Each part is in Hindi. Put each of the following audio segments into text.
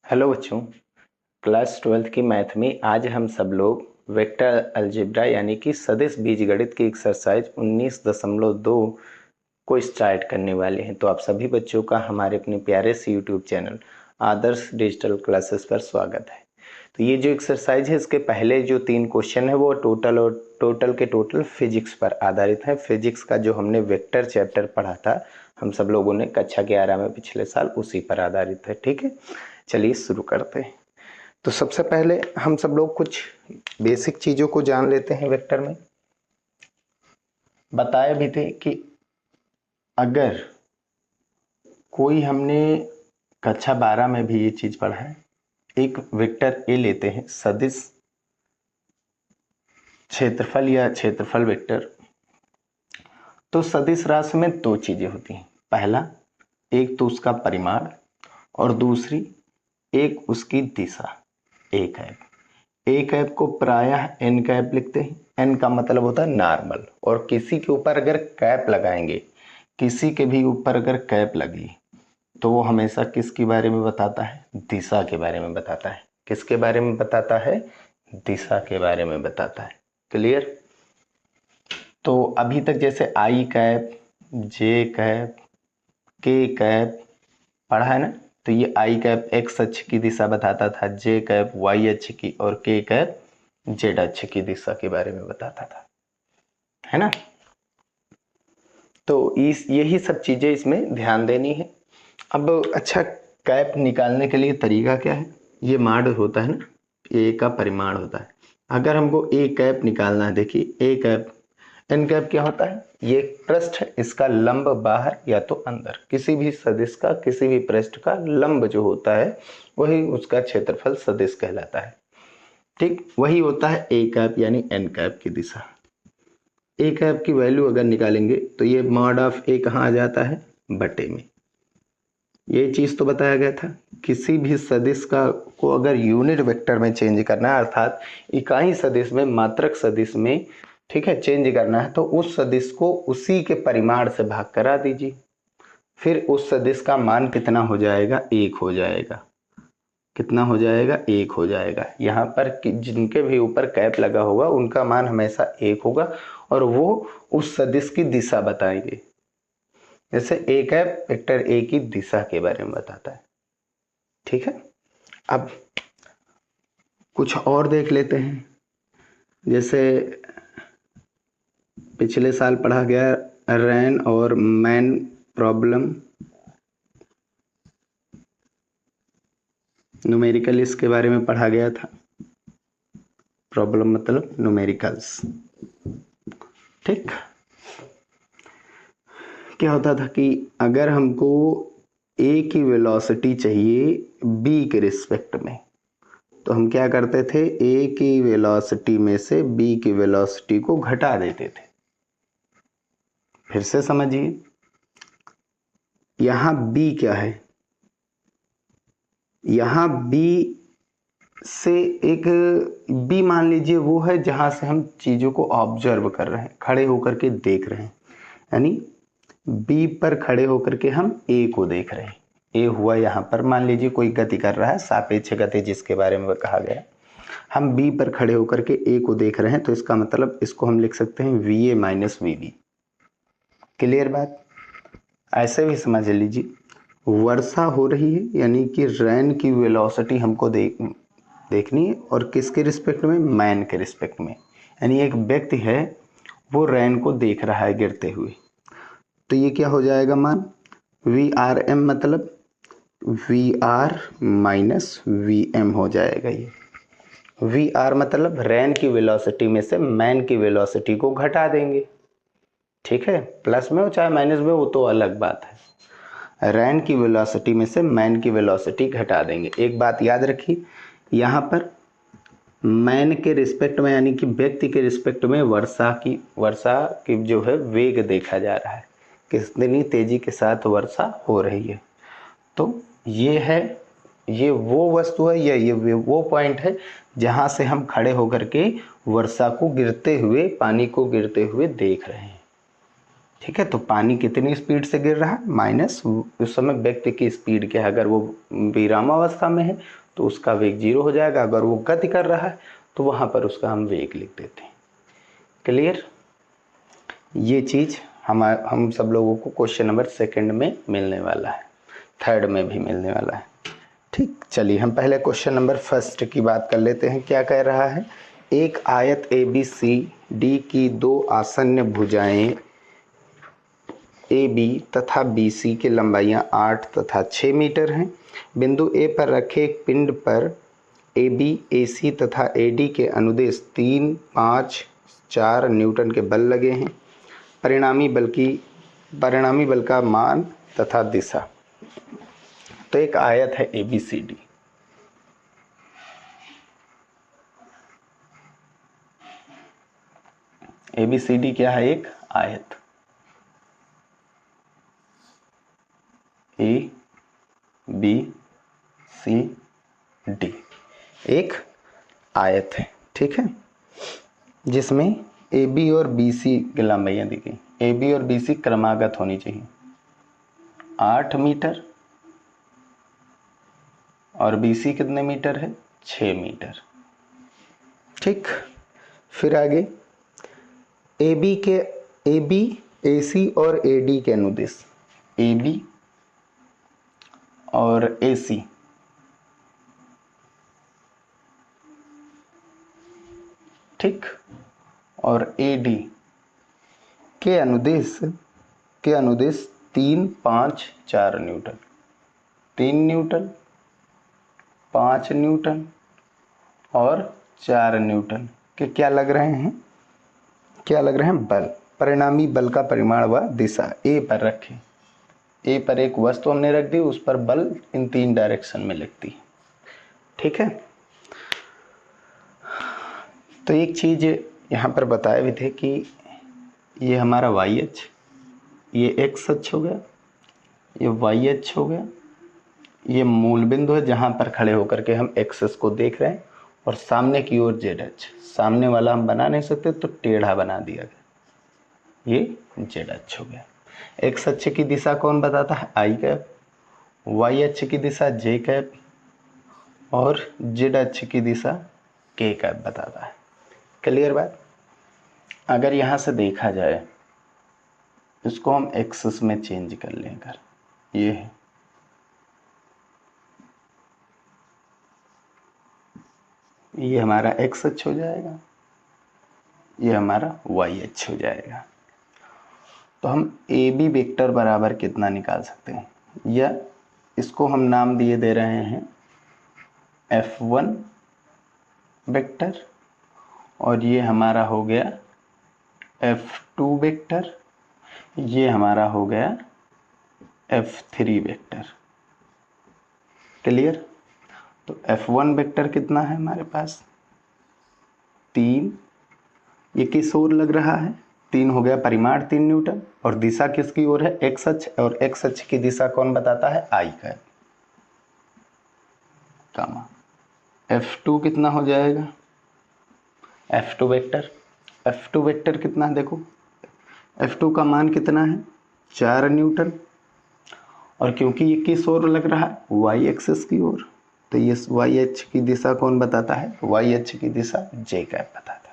हेलो बच्चों, क्लास 12th की मैथ में आज हम सब लोग वेक्टर अलजेब्रा यानी कि सदिश बीजगणित की एक्सरसाइज 19.2 को स्टार्ट करने वाले हैं। तो आप सभी बच्चों का हमारे अपने प्यारे से यूट्यूब चैनल आदर्श डिजिटल क्लासेस पर स्वागत है। तो ये जो एक्सरसाइज है, इसके पहले जो 3 क्वेश्चन है वो टोटल के टोटल फिजिक्स पर आधारित है। फिजिक्स का जो हमने वेक्टर चैप्टर पढ़ा था हम सब लोगों ने कक्षा 11 में पिछले साल, उसी पर आधारित है। ठीक है, चलिए शुरू करते हैं। तो सबसे पहले हम सब लोग कुछ बेसिक चीजों को जान लेते हैं। वेक्टर में बताए भी थे कि अगर कोई, हमने कक्षा 12 में भी ये चीज पढ़ा है, एक वेक्टर ए लेते हैं सदिश क्षेत्रफल या क्षेत्रफल वेक्टर, तो सदिश राशि में 2 चीजें होती हैं। पहला, एक तो उसका परिमाण और दूसरी एक उसकी दिशा। एक कैप को प्रायः एन कैप लिखते हैं। एन का मतलब होता है नॉर्मल, और किसी के ऊपर अगर कैप लगाएंगे, किसी के भी ऊपर अगर कैप लगी तो वो हमेशा किसके बारे में बताता है? दिशा के बारे में बताता है। किसके बारे में बताता है? दिशा के बारे में बताता है। क्लियर? तो अभी तक जैसे आई कैप, जे कैप, के कैप पढ़ा है ना। तो ये आई कैप एक्स अक्ष की दिशा बताता था, जे कैप वाई अक्ष की, और के कैप जेड अक्ष की दिशा के बारे में बताता था, है ना। तो इस यही सब चीजें इसमें ध्यान देनी है। अब अच्छा, कैप निकालने के लिए तरीका क्या है? ये माड होता है ना, ए का परिमाण होता है। अगर हमको ए कैप निकालना है, देखिए ए कैप, एन कैप क्या होता है? ये पृष्ठ है, इसका लंब बाहर या तो अंदर, किसी भी सदिश का, किसी भी पृष्ठ का लंब जो होता है वही उसका क्षेत्रफल सदिश कहलाता है। ठीक, वही होता है ए कैप यानी एन कैप की दिशा। ए कैप की वैल्यू अगर निकालेंगे तो ये मॉड ऑफ ए कहाँ आ जाता है? बटे में। ये चीज तो बताया गया था, किसी भी सदिश का को अगर यूनिट वेक्टर में चेंज करना है, अर्थात इकाई सदिश में, मात्रक सदिश में, ठीक है, चेंज करना है, तो उस सदिश को उसी के परिमाण से भाग करा दीजिए। फिर उस सदिश का मान कितना हो जाएगा? 1 हो जाएगा। कितना हो जाएगा? 1 हो जाएगा। यहाँ पर जिनके भी ऊपर कैप लगा होगा उनका मान हमेशा 1 होगा, और वो उस सदिश की दिशा बताएंगे। जैसे ए कैप वेक्टर ए की दिशा के बारे में बताता है। ठीक है, अब कुछ और देख लेते हैं। जैसे पिछले साल पढ़ा गया रैन और मैन प्रॉब्लम, न्यूमेरिकल इसके बारे में पढ़ा गया था। प्रॉब्लम मतलब न्यूमेरिकल्स। ठीक, क्या होता था कि अगर हमको ए की वेलोसिटी चाहिए बी के रिस्पेक्ट में, तो हम क्या करते थे? ए की वेलोसिटी में से बी की वेलोसिटी को घटा देते थे। फिर से समझिए, यहां बी क्या है? यहां बी से एक बी मान लीजिए वो है जहां से हम चीजों को ऑब्जर्व कर रहे हैं, खड़े होकर के देख रहे हैं। यानी बी पर खड़े होकर के हम ए को देख रहे हैं। ए हुआ यहाँ पर, मान लीजिए कोई गति कर रहा है, सापेक्ष गति जिसके बारे में कहा गया। हम बी पर खड़े होकर के ए को देख रहे हैं, तो इसका मतलब इसको हम लिख सकते हैं V A minus V B. Clear बात? ऐसे भी समझ लीजिए, वर्षा हो रही है यानी कि रैन की वेलोसिटी हमको देखनी है, और किसके रिस्पेक्ट में? मैन के रिस्पेक्ट में। यानी एक व्यक्ति है, वो रैन को देख रहा है गिरते हुए, तो ये क्या हो जाएगा मान? वी आर एम मतलब V R minus V M हो जाएगा। ये वी आर मतलब रैन की वेलोसिटी में से मैन की वेलोसिटी को घटा देंगे। ठीक है, प्लस में हो चाहे माइनस में, वो तो अलग बात है। रैन की वेलोसिटी में से मैन की वेलोसिटी घटा देंगे। एक बात याद रखिए, यहाँ पर मैन के रिस्पेक्ट में यानी कि व्यक्ति के रिस्पेक्ट में वर्षा की जो है वेग देखा जा रहा है, कितनी तेजी के साथ वर्षा हो रही है। तो ये है, ये वो वस्तु है, ये वो पॉइंट है जहां से हम खड़े होकर के वर्षा को गिरते हुए, पानी को गिरते हुए देख रहे हैं। ठीक है, तो पानी कितनी स्पीड से गिर रहा है माइनस उस समय व्यक्ति की स्पीड क्या है। अगर वो विरामावस्था में है तो उसका वेग 0 हो जाएगा, अगर वो गति कर रहा है तो वहाँ पर उसका हम वेग लिख देते हैं। क्लियर? ये चीज़ हम सब लोगों को क्वेश्चन नंबर 2 में मिलने वाला है, 3 में भी मिलने वाला है। ठीक, चलिए हम पहले क्वेश्चन नंबर 1 की बात कर लेते हैं। क्या कह रहा है, एक आयत ABCD की 2 आसन्न भुजाएं AB तथा BC की लंबाइयां 8 तथा 6 मीटर हैं। बिंदु A पर रखे एक पिंड पर AB, AC तथा AD के अनुदेश 3, 5, 4 न्यूटन के बल लगे हैं। परिणामी बल का मान तथा दिशा। तो एक आयत है ABCD, ABCD क्या है, एक आयत ABCD एक आयत है, ठीक है, जिसमें AB और BC की लंबाइयां दी गई। AB और BC क्रमागत होनी चाहिए। 8 मीटर और BC कितने मीटर है, 6 मीटर। ठीक, फिर आगे AB, AC और AD के अनुदेश, AB और AC ठीक, और AD के अनुदेश 3, 5, 4 न्यूटन। 3 न्यूटन, 5 न्यूटन और 4 न्यूटन के क्या लग रहे हैं, बल। परिणामी बल का परिमाण व दिशा A पर रखें। A पर एक वस्तु हमने रख दी, उस पर बल इन 3 डायरेक्शन में लगती है। ठीक है, तो एक चीज यहाँ पर बताए भी थे कि ये हमारा y अक्ष, ये x अक्ष हो गया, ये y अक्ष हो गया, ये मूल बिंदु है जहाँ पर खड़े होकर के हम एक्सेस को देख रहे हैं, और सामने की ओर z अक्ष। सामने वाला हम बना नहीं सकते तो टेढ़ा बना दिया गया, ये z अक्ष हो गया। x अक्ष की दिशा कौन बताता है, i कैप, y अक्ष की दिशा j कैप और z अक्ष की दिशा k कैप बताता है। क्लियर बात? अगर यहाँ से देखा जाए, इसको हम एक्सिस में चेंज कर लें, अगर ये है, ये हमारा x अक्ष हो जाएगा, ये हमारा y अक्ष हो जाएगा। तो हम AB वेक्टर बराबर कितना निकाल सकते हैं, या इसको हम नाम दे रहे हैं F1 वेक्टर, और ये हमारा हो गया F2 वेक्टर, ये हमारा हो गया F3 वेक्टर। क्लियर? तो F1 वेक्टर कितना है हमारे पास, 3, ये किस ओर लग रहा है, 3 हो गया परिमाण 3 न्यूटन, और दिशा किसकी ओर है, x अक्ष, और x अक्ष की दिशा कौन बताता है, i का कामा। F2 कितना हो जाएगा, F2 वेक्टर कितना, देखो F2 का मान कितना है, 4 न्यूटन, और क्योंकि ये किस ओर लग रहा है, y एक्सिस की ओर, तो ये y अक्ष की दिशा कौन बताता है, y अक्ष की दिशा j कैप बताता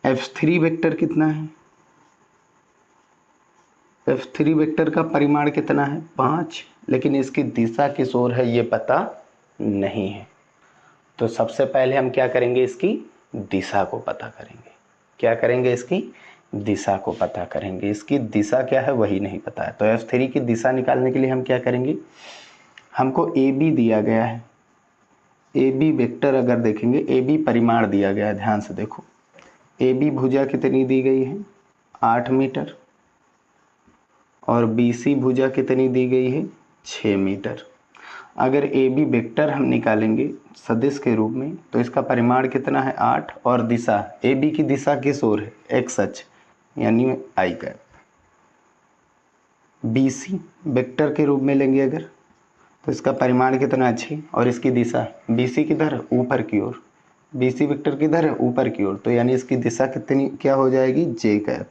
है। F3 वेक्टर कितना है, F3 वेक्टर का परिमाण कितना है, 5, लेकिन इसकी दिशा किस ओर है ये पता नहीं है। तो सबसे पहले हम क्या करेंगे, इसकी दिशा को पता करेंगे। क्या करेंगे, इसकी दिशा को पता करेंगे। इसकी दिशा क्या है वही नहीं पता है, तो F3 की दिशा निकालने के लिए हम क्या करेंगे, हमको AB दिया गया है, AB वेक्टर अगर देखेंगे, AB परिमाण दिया गया है, ध्यान से देखो, AB भुजा कितनी दी गई है, 8 मीटर, और BC भुजा कितनी दी गई है, 6 मीटर। अगर AB वेक्टर हम निकालेंगे सदिश के रूप में, तो इसका परिमाण कितना है, 8, और दिशा, AB की दिशा किस ओर है, x अक्ष, यानी i कैप। BC वेक्टर के रूप में लेंगे अगर, तो इसका परिमाण कितना, 6, और इसकी दिशा, BC किधर है, ऊपर की ओर, BC वेक्टर किधर है, ऊपर की ओर, तो यानी इसकी दिशा कितनी क्या हो जाएगी, j कैप।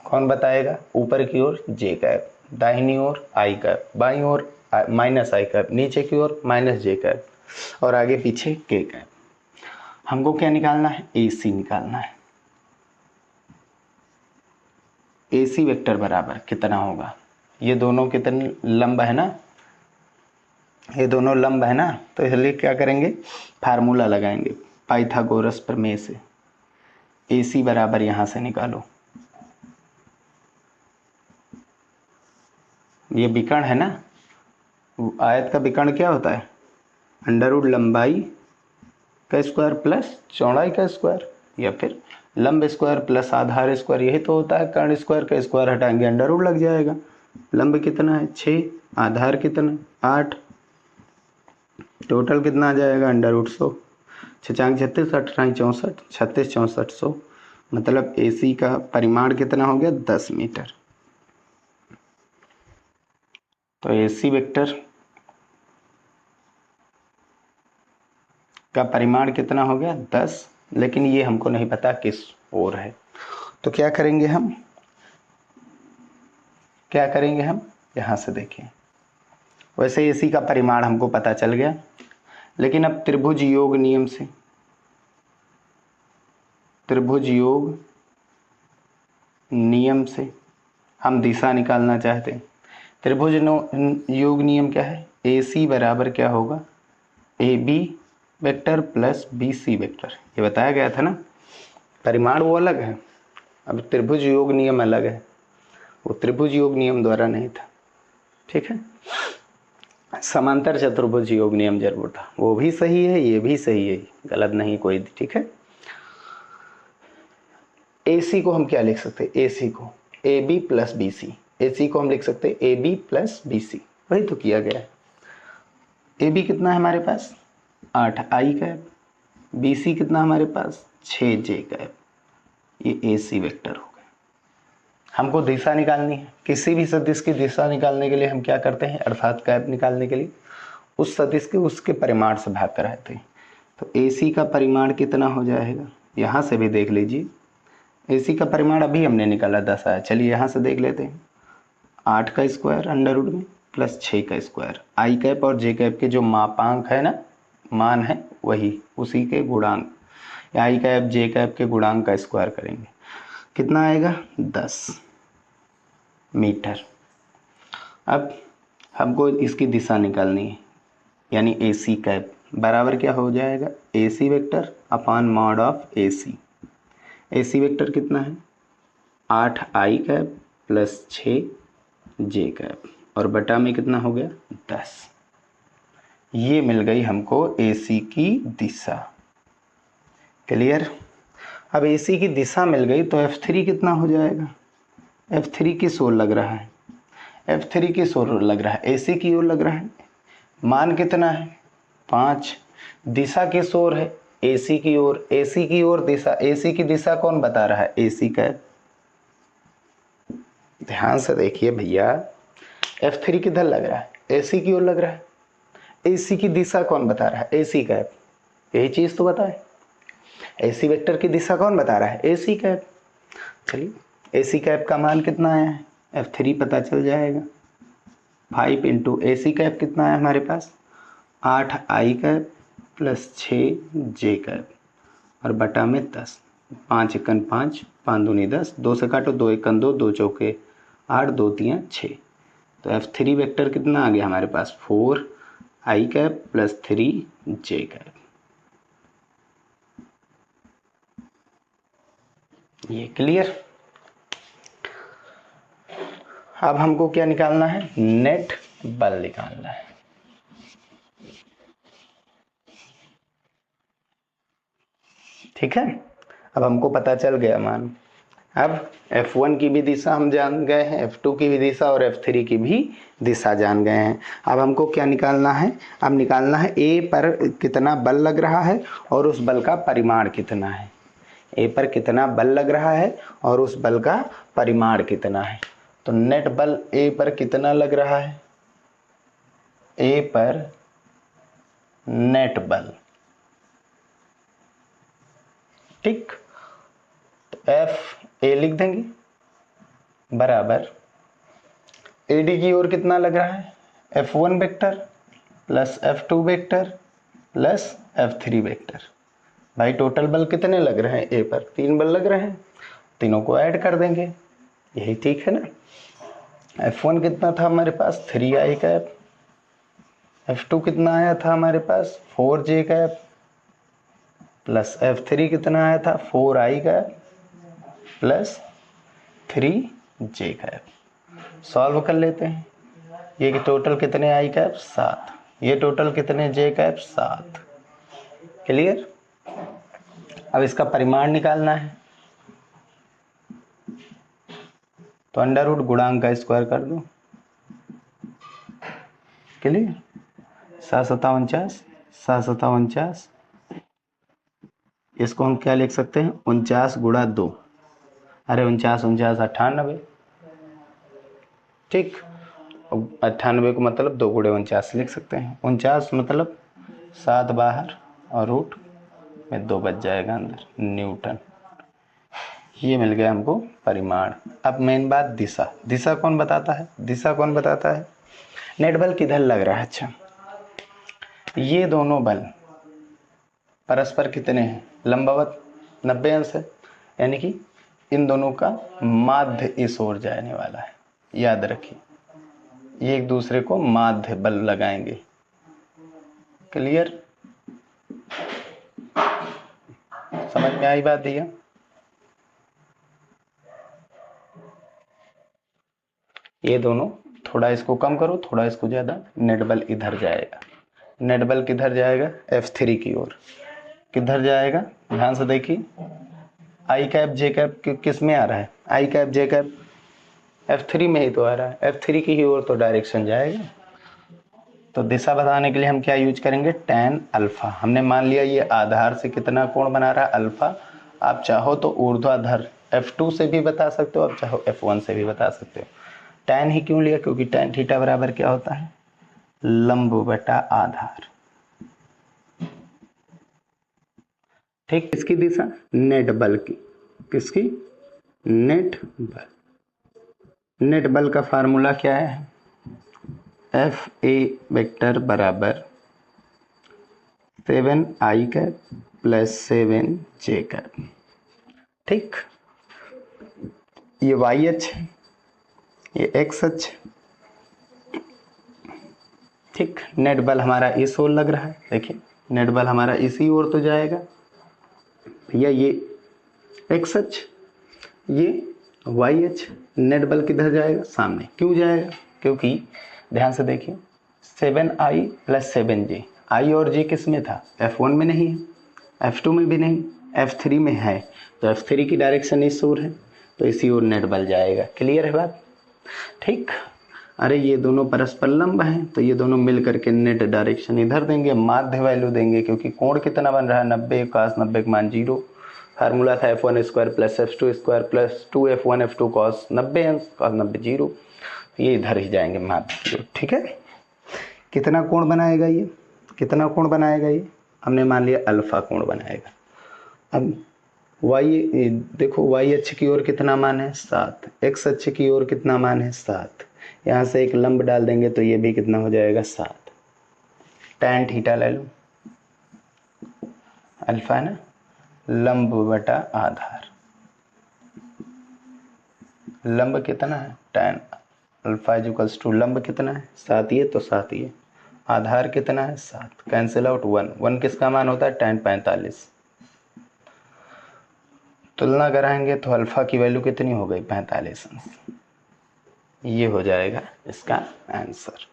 कौन बताएगा? ऊपर की ओर जे कैप, दाहिनी ओर आई कैप, बाईं ओर माइनस आई कैप, नीचे की ओर माइनस जे कैप और आगे पीछे के कैप। हमको क्या निकालना है? ए सी निकालना है। ए सी वेक्टर बराबर कितना होगा? ये दोनों कितने लंब है ना, ये दोनों लंब है ना, तो इसलिए क्या करेंगे? फार्मूला लगाएंगे पाइथागोरस प्रमेय से। ए सी बराबर यहां से निकालो, ये विकर्ण है ना, आयत का विकर्ण क्या होता है? अंडर रूट लंबाई का स्क्वायर प्लस चौड़ाई का स्क्वायर, या फिर लंब स्क्वायर प्लस आधार स्क्वायर, यही तो होता है। कर्ण स्क्वायर का स्क्वायर हटाएंगे अंडर रूट लग जाएगा। लंब कितना है? 6, आधार कितना? 8, टोटल कितना आ जाएगा? Under root 100। 6 36 18 64 36 64 100, मतलब ए सी का परिमाण कितना हो गया? 10 मीटर। तो ए सी वेक्टर का परिमाण कितना हो गया? 10, लेकिन ये हमको नहीं पता किस ओर है। तो क्या करेंगे हम? यहाँ से देखें, वैसे एसी का परिमाण हमको पता चल गया, लेकिन अब त्रिभुज योग नियम से, त्रिभुज योग नियम से हम दिशा निकालना चाहते हैं। त्रिभुज योग नियम क्या है? ए सी बराबर क्या होगा? A B vector plus B C vector, ये बताया गया था ना। परिमाण वो अलग है, अब त्रिभुज योग नियम अलग है, वो त्रिभुज योग नियम द्वारा नहीं था। ठीक है, समांतर चतुर्भुज योग नियम जरूर था, वो भी सही है, ये भी सही है, गलत नहीं कोई। ठीक है, ए सी को हम क्या लिख सकते हैं? ए सी को A B plus B C, A C को हम लिख सकते हैं A B plus B C, वही तो किया गया है। ए बी कितना है हमारे पास? 8 आई कैप, बी सी कितना हमारे पास? 6 जे कैप, ये ए सी वेक्टर हो गया। हमको दिशा निकालनी है, किसी भी सदिश की दिशा निकालने के लिए हम क्या करते हैं? अर्थात कैप निकालने के लिए उस सदिश के उसके परिमाण से भाग कराते हैं। तो ए सी का परिमाण कितना हो जाएगा? यहाँ से भी देख लीजिए, ए सी का परिमाण अभी हमने निकाला 10 आया, चलिए यहाँ से देख लेते हैं। 8 का स्क्वायर अंडर रूट में प्लस 6 का स्क्वायर, आई कैप और जे कैप के जो मापांक है ना, मान है वही, उसी के गुणांक, आई कैप जे कैप के गुणांक का स्क्वायर करेंगे, कितना आएगा? 10 मीटर। अब हमको इसकी दिशा निकालनी है, यानी ए सी कैप बराबर क्या हो जाएगा? A C vector upon mod of A C. A C vector कितना है? 8 I cap plus 6 J cap, और बटा में कितना हो गया? 10। ये मिल गई हमको ए सी की दिशा। क्लियर? अब ए सी की दिशा मिल गई तो F3 कितना हो जाएगा? F3 किस ओर लग रहा है? F3 किस ओर लग रहा है? ए सी की ओर लग रहा है। मान कितना है? 5। दिशा किस ओर है? ए सी की ओर। ए सी की ओर दिशा, ए सी की दिशा कौन बता रहा है? ए सी कैप। ध्यान से देखिए भैया, F3 किधर लग रहा है? ए सी की ओर लग रहा है। ए सी की दिशा कौन बता रहा है? ए सी कैप। यही चीज तो बताए, ए सी वेक्टर की दिशा कौन बता रहा है? ए सी कैप। चलिए, ए सी कैप का मान कितना आया है? F3 पता चल जाएगा। 5 इंटू ए सी कैप कितना है हमारे पास? 8 I cap plus 6 J cap, और बटा में 10। 5 एकन 5, 5 दूनी 10, 2 से काटो, 2 एकन 2, 2 चौके 8, 2 तियां 6। तो F3 वेक्टर कितना आ गया हमारे पास? 4 आई कैप प्लस 3 जे कैप। ये क्लियर? अब हमको क्या निकालना है? नेट बल निकालना है। ठीक है, अब हमको पता चल गया मान। अब F1 की भी दिशा हम जान गए हैं, F2 की भी दिशा और F3 की भी दिशा जान गए हैं। अब हमको क्या निकालना है? अब निकालना है A पर कितना बल लग रहा है और उस बल का परिमाण कितना है। A पर कितना बल लग रहा है और उस बल का परिमाण कितना है। तो नेट बल A पर कितना लग रहा है? A पर नेट बल, ठीक, तो F A लिख देंगे, बराबर AD की ओर कितना लग रहा है, F1 vector plus F2 vector plus F3 vector. भाई टोटल बल कितने लग रहे हैं, A पर 3 बल लग रहे हैं, तीनों को ऐड कर देंगे, यही ठीक है ना। F1 कितना था हमारे पास 3i कैप, F2 कितना आया था हमारे पास 4j कैप, प्लस F3 कितना आया था 4i cap plus 3j cap. Solve कर लेते हैं, ये कि टोटल कितने आई कैप 7, ये टोटल कितने j कैप 7। क्लियर। अब इसका परिमाण निकालना है, तो अंडर रूट गुणांक का स्क्वायर कर दो। क्लियर। 7 सता 49, 7 सता 49, इसको हम क्या लिख सकते हैं 49 गुणा 2, अरे 49 49 98, ठीक। 98 को मतलब 2 गुणे 49 लिख सकते हैं, 49 मतलब 7 बाहर और रूट में 2 बच जाएगा अंदर, न्यूटन। ये मिल गया हमको परिमाण। अब मेन बात दिशा, दिशा कौन बताता है, दिशा कौन बताता है, नेट बल किधर लग रहा है। अच्छा, ये दोनों बल परस्पर कितने हैं, लंबवत 90 अंश है, यानी कि इन दोनों का माध्य इस ओर जाने वाला है। याद रखिए, ये एक दूसरे को माध्य बल लगाएंगे। क्लियर, समझ में आई बात ये। ये दोनों, थोड़ा इसको कम करो, थोड़ा इसको ज्यादा, नेट बल इधर जाएगा। नेट बल किधर जाएगा, F3 की ओर। किधर जाएगा, ध्यान से देखिए, आई कैप जे कैप किस में आ रहा है, आई कैप जे कैप F3 में ही तो आ रहा है, F3 की ही ओर तो डायरेक्शन जाएगा। तो दिशा बताने के लिए हम क्या यूज करेंगे, tan अल्फा। हमने मान लिया ये आधार से कितना कोण बना रहा है, अल्फा। आप चाहो तो ऊर्ध्वाधर F2 से भी बता सकते हो, आप चाहो F1 से भी बता सकते हो। tan ही क्यों लिया, क्योंकि tan थीटा बराबर क्या होता है, लंब बटा आधार। ठीक, इसकी दिशा नेट बल की, किसकी, नेट बल। नेट बल का फार्मूला क्या है, F A वेक्टर बराबर 7i cap plus 7j cap. ठीक, ये y अक्ष है, ये x अक्ष। ठीक, नेट बल हमारा इस ओर लग रहा है, देखिए नेट बल हमारा इसी ओर तो जाएगा भैया, ये x अक्ष, ये y अक्ष। नेट बल किधर जाएगा, सामने। क्यों जाएगा, क्योंकि ध्यान से देखिए 7i प्लस 7j, i और j किस में था, F1 में नहीं है, F2 में भी नहीं, F3 में है, तो F3 की डायरेक्शन इस ओर है, तो इसी ओर नेट बल जाएगा। क्लियर है बात। ठीक, अरे ये दोनों परस्पर लंब हैं, तो ये दोनों मिल करके नेट डायरेक्शन इधर देंगे, माध्य वैल्यू देंगे, क्योंकि कोण कितना बन रहा है 90, cos 90 का मान 0। फार्मूला था F1 square plus F2 square plus 2F1 F2 cos 90 अंश, cos 90 0, ये इधर ही जाएंगे माध्य। ठीक है, कितना कोण बनाएगा ये, कितना कोण बनाएगा ये, हमने मान लिया अल्फा कोण बनाएगा। अब y देखो, y अक्ष की ओर कितना मान है 7, x अक्ष की ओर कितना मान है 7, यहाँ से एक लंब डाल देंगे तो ये भी कितना हो जाएगा 7। tan थीटा ले लो, अल्फा है ना, लंब बटा आधार। लंब कितना है, tan अल्फा इक्वल्स टू लंब कितना है 7, ये तो 7 ये, आधार कितना है 7, कैंसिल आउट 1, 1 किसका मान होता है tan 45। तुलना कराएंगे तो अल्फा की वैल्यू कितनी हो गई 45 अंश। ये हो जाएगा इसका आंसर।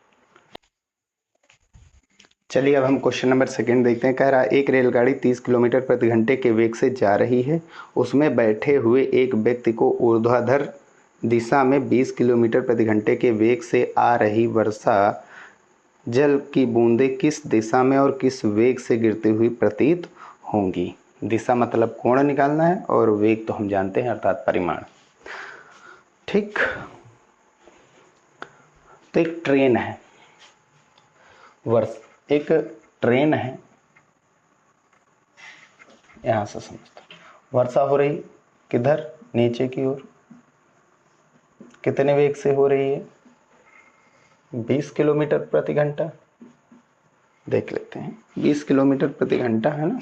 चलिए अब हम क्वेश्चन नंबर 2 देखते हैं। कह रहा है एक रेलगाड़ी 30 किलोमीटर प्रति घंटे के वेग से जा रही है, उसमें बैठे हुए एक व्यक्ति को ऊर्ध्वाधर दिशा में 20 किलोमीटर प्रति घंटे के वेग से आ रही वर्षा जल की बूंदें किस दिशा में और किस वेग से गिरती हुई प्रतीत होंगी। दिशा मतलब कोण निकालना है, और वेग तो हम जानते हैं अर्थात परिमाण। ठीक, तो एक ट्रेन है, एक ट्रेन है, यहां से समझता, वर्षा हो रही किधर, नीचे की ओर, कितने वेग से हो रही है? 20 किलोमीटर प्रति घंटा। देख लेते हैं, 20 किलोमीटर प्रति घंटा है ना,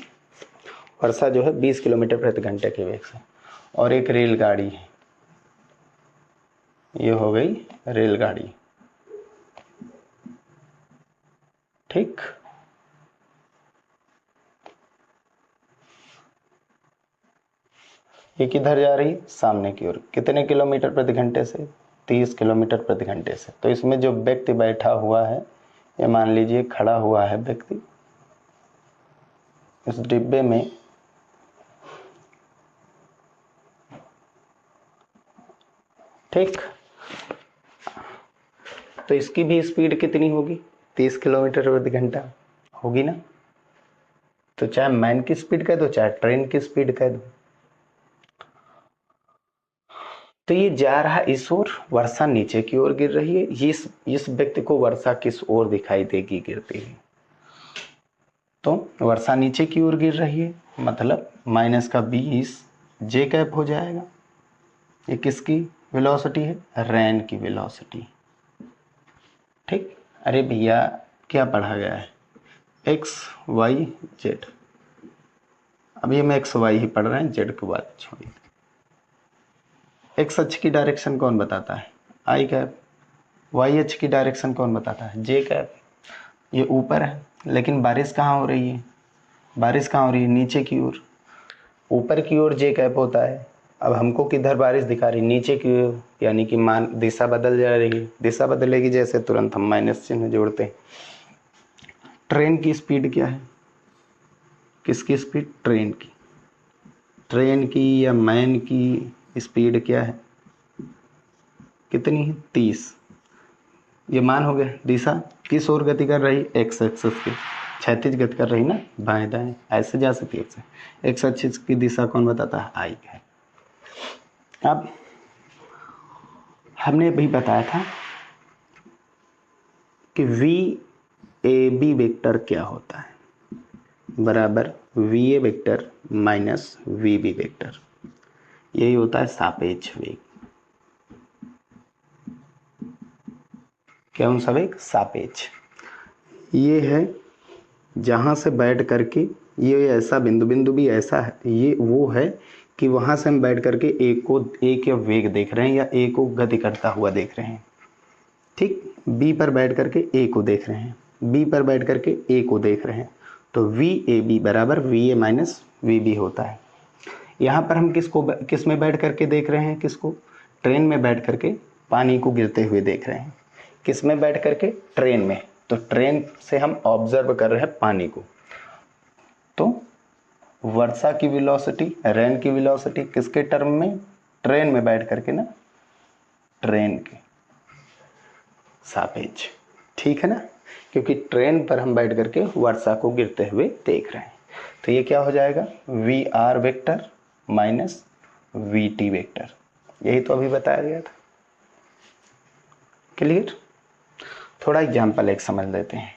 वर्षा जो है 20 किलोमीटर प्रति घंटे के वेग से। और एक रेलगाड़ी है, ये हो गई रेलगाड़ी, ठीक। ये किधर जा रही है? सामने की ओर। कितने किलोमीटर प्रति घंटे से? 30 किलोमीटर प्रति घंटे से। तो इसमें जो व्यक्ति बैठा हुआ है, ये मान लीजिए खड़ा हुआ है व्यक्ति इस डिब्बे में, ठीक। तो इसकी भी स्पीड कितनी होगी? 30 किलोमीटर प्रति घंटा होगी ना। तो चाहे मैन की स्पीड कह दो, चाहे ट्रेन की स्पीड कह दो। तो ये जा रहा इस ओर, वर्षा नीचे की ओर गिर रही है। इस व्यक्ति को वर्षा किस ओर दिखाई देगी गिरती हुई? तो वर्षा नीचे की ओर गिर रही है, मतलब माइनस का 20 जे कैप हो जाएगा। ये किसकी वेलोसिटी है? रेन की वेलोसिटी, ठीक। अरे भैया क्या पढ़ा गया है? X Y Z. अभी हम एक्स वाई ही पढ़ रहे हैं, जेड की बात छोड़िए। एक्स अक्ष की डायरेक्शन कौन बताता है? आई कैप। वाई अक्ष की डायरेक्शन कौन बताता है? जे कैप। ये ऊपर है, लेकिन बारिश कहाँ हो रही है? बारिश कहाँ हो रही है? नीचे की ओर। ऊपर की ओर जे कैप होता है। अब हमको किधर बारिश दिखा रही? नीचे की ओर, यानी कि मान दिशा बदल जा रही है। दिशा बदलेगी जैसे तुरंत हम माइनस चिन्ह जोड़ते हैं। ट्रेन की स्पीड क्या है? किसकी स्पीड? ट्रेन की। ट्रेन की या मैन की स्पीड क्या है? कितनी है? 30। ये मान हो गया। दिशा किस ओर गति कर रही? एक्स एक्सिस की क्षैतिज गति कर रही ना, बाएं दाएं ऐसे जा सकती है। एक्स एक्सिस की दिशा कौन बताता है? आई है। अब हमने अभी बताया था कि वी ए बी वेक्टर क्या होता है, बराबर V A vector minus V B vector. यही होता है सापेक्ष वेग। क्या सा वेग? सापेक्ष। ये है जहाँ से बैठ करके, ये ऐसा बिंदु भी ऐसा है, ये वो है कि वहाँ से हम बैठ करके एक या वेग देख रहे हैं या ए को गति करता हुआ देख रहे हैं, ठीक। बी पर बैठ करके ए को देख रहे हैं, बी पर बैठ करके ए को देख रहे हैं। तो वी ए बी बराबर V A minus V B होता है। यहाँ पर हम किस में बैठ करके देख रहे हैं? किसको? ट्रेन में बैठ करके पानी को गिरते हुए देख रहे हैं। किस में बैठ करके? ट्रेन में। तो ट्रेन से हम ऑब्जर्व कर रहे हैं पानी को। तो वर्षा की वेलोसिटी, रेन की वेलोसिटी किसके टर्म में? ट्रेन में बैठ करके ना, ट्रेन के सापेक्ष, ठीक है ना, क्योंकि ट्रेन पर हम बैठ करके वर्षा को गिरते हुए देख रहे हैं। तो ये क्या हो जाएगा? V R vector minus V T vector. यही तो अभी बताया गया था। क्लियर? थोड़ा एग्जाम्पल एक समझ लेते हैं।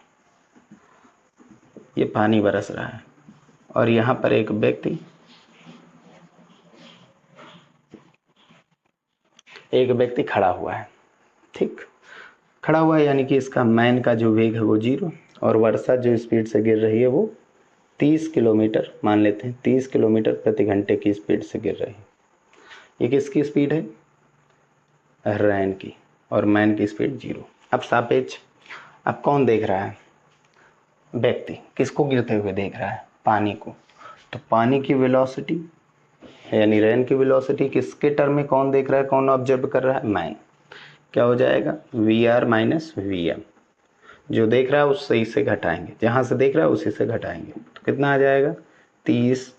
ये पानी बरस रहा है और यहाँ पर एक व्यक्ति खड़ा हुआ है, ठीक। खड़ा हुआ है यानी कि इसका मैन का जो वेग है वो 0 और वर्षा जो स्पीड से गिर रही है वो 30 किलोमीटर मान लेते हैं, 30 किलोमीटर प्रति घंटे की स्पीड से गिर रही है। ये किसकी स्पीड है? रेन की। और मैन की स्पीड 0। अब सापेक्ष। अब कौन देख रहा है? व्यक्ति। किसको गिरते हुए देख रहा है? पानी को। तो पानी की वेलोसिटी यानी रेन की वेलोसिटी किसके टर्म में कौन देख रहा है, कौन ऑब्जर्व कर रहा है? मैन। क्या हो जाएगा? V R minus V M. जो देख रहा है उससे इसे घटाएंगे, जहां से देख रहा है उसी से घटाएंगे। तो कितना आ जाएगा? 30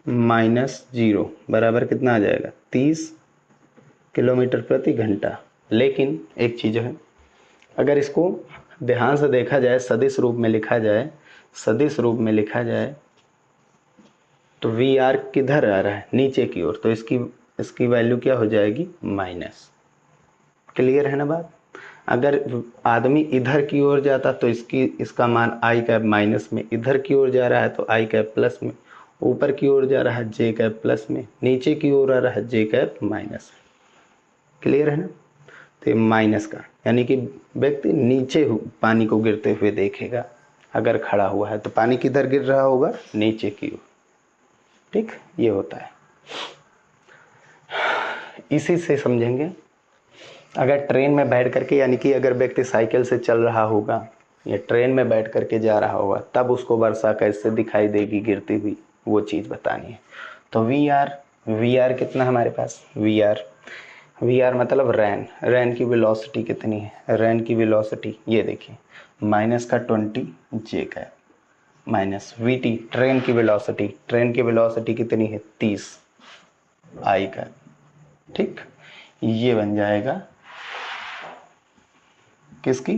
माइनस 0 बराबर कितना आ जाएगा? 30 किलोमीटर प्रति घंटा। लेकिन एक चीज है, अगर इसको ध्यान से देखा जाए, सदिश रूप में लिखा जाए तो वी आर किधर आ रहा है? नीचे की ओर। तो इसकी वैल्यू क्या हो जाएगी? माइनस। क्लियर है ना बात? अगर आदमी इधर की ओर जाता तो इसका मान आई कैप माइनस में, इधर की ओर जा रहा है तो आई कैप प्लस में, ऊपर की ओर जा रहा है जे कैप प्लस में, नीचे की ओर आ रहा है जे कैप माइनस में। क्लियर है ना। तो ये माइनस का, यानी कि व्यक्ति नीचे पानी को गिरते हुए देखेगा। अगर खड़ा हुआ है तो पानी किधर गिर रहा होगा, नीचे की ओर। ठीक, ये होता है। इसी से समझेंगे, अगर ट्रेन में बैठ करके, यानी कि अगर व्यक्ति साइकिल से चल रहा होगा या ट्रेन में बैठ करके जा रहा होगा, तब उसको वर्षा कैसे दिखाई देगी गिरती हुई, वो चीज़ बतानी है। तो वी आर कितना हमारे पास, वी आर मतलब रैन की वेलोसिटी कितनी है, रैन की वेलोसिटी ये देखिए -20 जे का माइनस वी टी, ट्रेन की वेलोसिटी कितनी है 30 आई का। ठीक, ये बन जाएगा किसकी,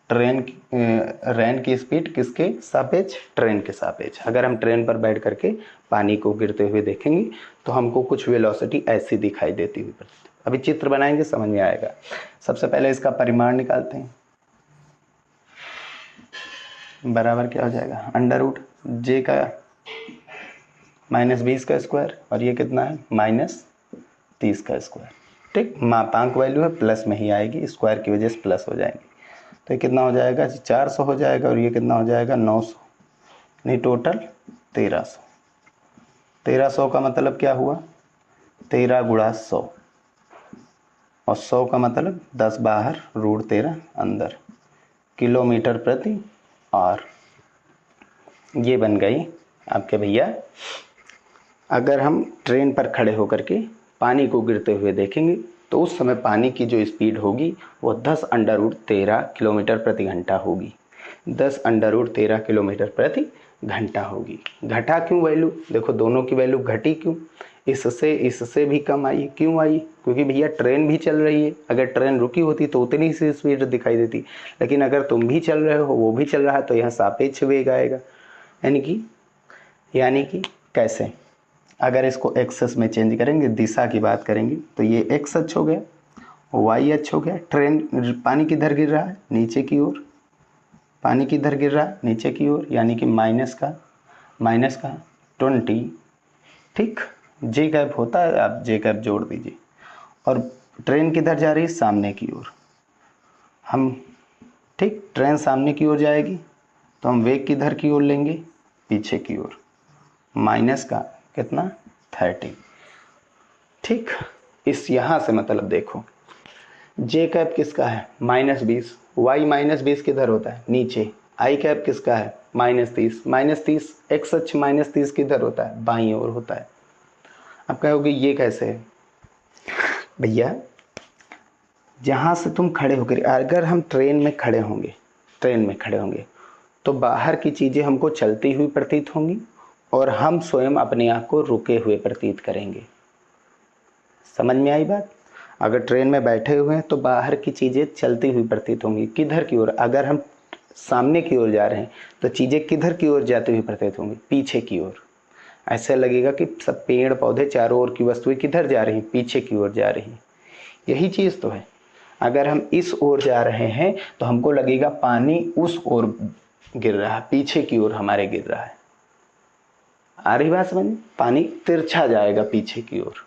रैन की स्पीड किसके सापेक्ष, ट्रेन के सापेक्ष। अगर हम ट्रेन पर बैठ करके पानी को गिरते हुए देखेंगे तो हमको कुछ वेलोसिटी ऐसी दिखाई देती हुई। अभी चित्र बनाएंगे, समझ में आएगा। सबसे पहले इसका परिमाण निकालते हैं। बराबर क्या हो जाएगा, अंडर रूट जे का -20 का स्क्वायर, और ये कितना है -30 का स्क्वायर। ठीक, मापांक वैल्यू है, प्लस में ही आएगी, स्क्वायर की वजह से प्लस हो जाएंगे। तो ये कितना हो जाएगा, 400 हो जाएगा, और ये कितना हो जाएगा 900, नहीं टोटल 1300। 1300 का मतलब क्या हुआ, 13 गुणा 100, और 100 का मतलब 10 बाहर √13 अंदर, किलोमीटर प्रति आवर। ये बन गई आपके भैया। अगर हम ट्रेन पर खड़े होकर के पानी को गिरते हुए देखेंगे तो उस समय पानी की जो स्पीड होगी वो 10√13 किलोमीटर प्रति घंटा होगी। 10√13 किलोमीटर प्रति घंटा होगी। घटा क्यों वैल्यू, देखो दोनों की वैल्यू घटी क्यों, इससे भी कम आई, क्यों आई, क्योंकि भैया ट्रेन भी चल रही है। अगर ट्रेन रुकी होती तो उतनी सी स्पीड दिखाई देती, लेकिन अगर तुम भी चल रहे हो वो भी चल रहा है तो यहाँ सापेक्ष वेग आएगा। यानी कि कैसे, अगर इसको एक्सेस में चेंज करेंगे, दिशा की बात करेंगे, तो ये एक्स अक्ष हो गया, वाई अक्ष हो गया। ट्रेन पानी किधर गिर रहा है, नीचे की ओर, पानी किधर गिर रहा है, नीचे की ओर, यानी कि माइनस का 20। ठीक, जे कैप होता है, आप जे कैप जोड़ दीजिए। और ट्रेन किधर जा रही है, सामने की ओर। हम ठीक, ट्रेन सामने की ओर जाएगी तो हम वेग किधर की ओर लेंगे, पीछे की ओर, माइनस का कितना 30। ठीक, इस यहाँ से मतलब देखो, जे कैप किसका है -20, वाई -20 किधर होता है, नीचे। आई कैप किसका है -30 एक्स अक्ष -30 किधर होता है, बाईं ओर होता है। अब कहोगे ये कैसे है, भैया जहाँ से तुम खड़े होकर, अगर हम ट्रेन में खड़े होंगे तो बाहर की चीज़ें हमको चलती हुई प्रतीत होंगी और हम स्वयं अपने आप को रुके हुए प्रतीत करेंगे। समझ में आई बात। अगर ट्रेन में बैठे हुए हैं तो बाहर की चीज़ें चलती हुई प्रतीत होंगी, किधर की ओर। अगर हम सामने की ओर जा रहे हैं तो चीज़ें किधर की ओर जाती हुई प्रतीत होंगी, पीछे की ओर। ऐसा लगेगा कि सब पेड़ पौधे चारों ओर की वस्तुएं किधर जा रही हैं, पीछे की ओर जा रही हैं। यही चीज़ तो है। अगर हम इस ओर जा रहे हैं तो हमको लगेगा पानी उस ओर गिर रहा है, पीछे की ओर हमारे गिर रहा है। आ रही बात समझ, पानी तिरछा जाएगा पीछे की ओर।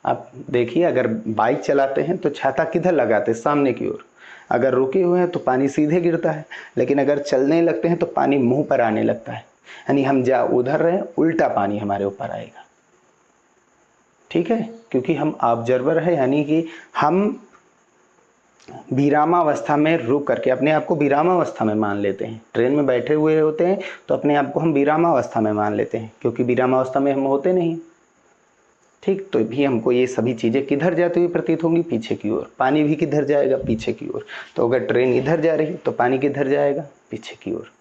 आप देखिए, अगर बाइक चलाते हैं तो छाता किधर लगाते हैं, सामने की ओर। अगर रुके हुए हैं तो पानी सीधे गिरता है, लेकिन अगर चलने लगते हैं तो पानी मुंह पर आने लगता है, यानी हम जा उधर रहे उल्टा पानी हमारे ऊपर आएगा। ठीक है, क्योंकि हम ऑब्जर्वर है, यानी कि हम विरामावस्था में रुक करके अपने आप को विरामावस्था में मान लेते हैं। ट्रेन में बैठे हुए होते हैं तो अपने आप को हम विरामावस्था में मान लेते हैं, क्योंकि विरामावस्था में हम होते नहीं। ठीक, तो भी हमको ये सभी चीज़ें किधर जाती हुई प्रतीत होंगी, पीछे की ओर। पानी भी किधर जाएगा, पीछे की ओर। तो अगर ट्रेन इधर जा रही तो पानी किधर जाएगा, पीछे की ओर।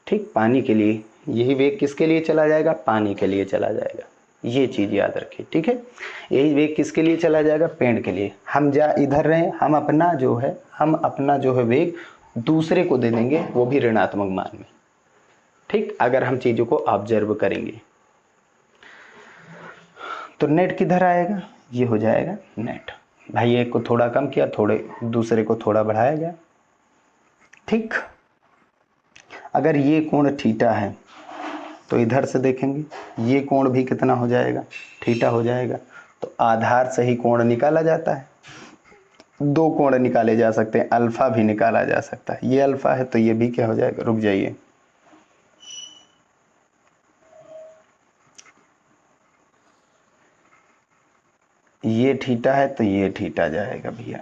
ठीक, पानी के लिए यही वेग किसके लिए चला जाएगा, पानी के लिए चला जाएगा। ये चीज़ याद रखिए। ठीक है, यही वेग किसके लिए चला जाएगा, पेड़ के लिए। हम जा इधर रहे, हम अपना जो है वेग दूसरे को दे देंगे, वो भी ऋणात्मक मान में। ठीक, अगर हम चीज़ों को ऑब्जर्व करेंगे तो नेट किधर आएगा, ये हो जाएगा नेट। भाई एक को थोड़ा कम किया, दूसरे को थोड़ा बढ़ाया गया। ठीक, अगर ये कोण थीटा है तो इधर से देखेंगे ये कोण भी कितना हो जाएगा, थीटा हो जाएगा। तो आधार से ही कोण निकाला जाता है। दो कोण निकाले जा सकते हैं, अल्फा भी निकाला जा सकता है। ये अल्फा है तो ये भी क्या हो जाएगा, रुक जाइए, ये थीटा है तो ये थीटा जाएगा भैया,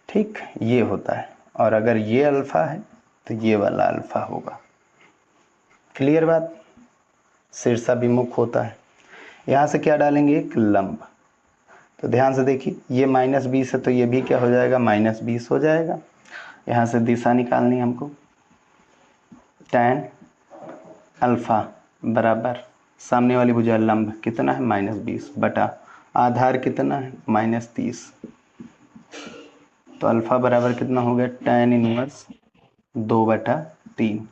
ठीक, ये होता है। और अगर ये अल्फा है तो ये वाला अल्फा होगा। क्लियर बात। शीर्षाभिमुख होता है। यहाँ से क्या डालेंगे, एक लंब। तो ध्यान से देखिए, ये -20 है तो ये भी क्या हो जाएगा, -20 हो जाएगा। यहाँ से दिशा निकालनी हमको, tan अल्फा बराबर सामने वाली भुजा लंब कितना है, -20 बटा आधार कितना है, -30। तो अल्फा बराबर कितना हो गया, tan इनवर्स 2/3।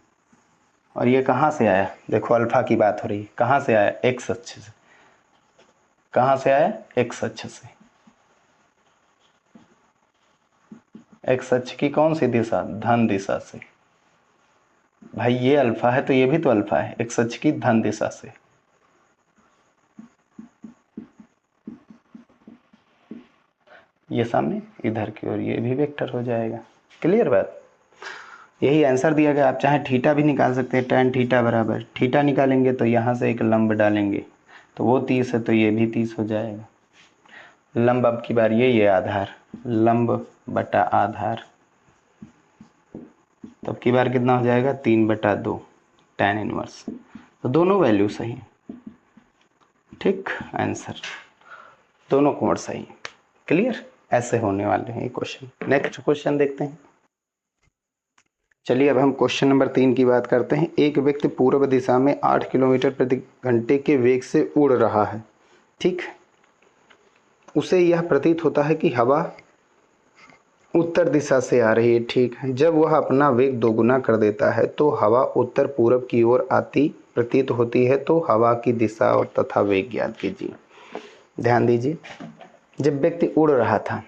और ये कहाँ से आया, देखो अल्फा की बात हो रही है, कहाँ से आया, एक्स अक्ष से। कहाँ से आया, एक्स अक्ष से। एक्स अक्ष की कौन सी दिशा, धन दिशा से। भाई ये अल्फा है तो ये भी तो अल्फा है, एक्स अक्ष की धन दिशा से। ये सामने इधर की ओर, ये भी वेक्टर हो जाएगा। क्लियर बात। यही आंसर दिया गया। आप चाहे थीटा भी निकाल सकते हैं, tan थीटा बराबर, थीटा निकालेंगे तो यहाँ से एक लंब डालेंगे तो वो 30 है तो ये भी 30 हो जाएगा। लंब अब की बार ये आधार, लंब बटा आधार, तब की बार कितना हो जाएगा, 3/2 tan इनवर्स। तो दोनों वैल्यू सही है, ठीक, आंसर दोनों कोण सही। क्लियर। ऐसे होने वाले हैं ये क्वेश्चन। नेक्स्ट क्वेश्चन देखते हैं। चलिए अब हम क्वेश्चन नंबर 3 की बात करते हैं। एक व्यक्ति पूर्व दिशा में 8 किलोमीटर प्रति घंटे के वेग से उड़ रहा है, ठीक। उसे यह प्रतीत होता है कि हवा उत्तर दिशा से आ रही है, ठीक है। जब वह अपना वेग दोगुना कर देता है तो हवा उत्तर पूर्व की ओर आती प्रतीत होती है। तो हवा की दिशा और तथा वेग ज्ञात कीजिए। ध्यान दीजिए, जब व्यक्ति उड़ रहा था,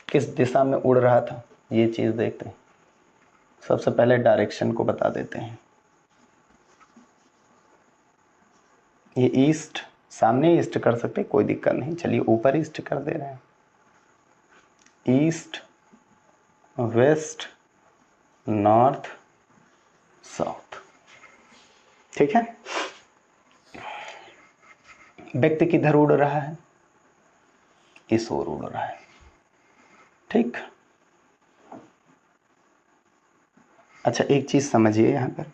किस दिशा में उड़ रहा था, ये चीज देखते हैं। सबसे पहले डायरेक्शन को बता देते हैं। ये ईस्ट, सामने ईस्ट कर सकते, कोई दिक्कत नहीं, चलिए ऊपर ईस्ट कर दे रहे हैं। ईस्ट, वेस्ट, नॉर्थ, साउथ, ठीक है। व्यक्ति किधर उड़ रहा है, इस ओर उड़ रहा है, ठीक। अच्छा एक चीज समझिए, यहां पर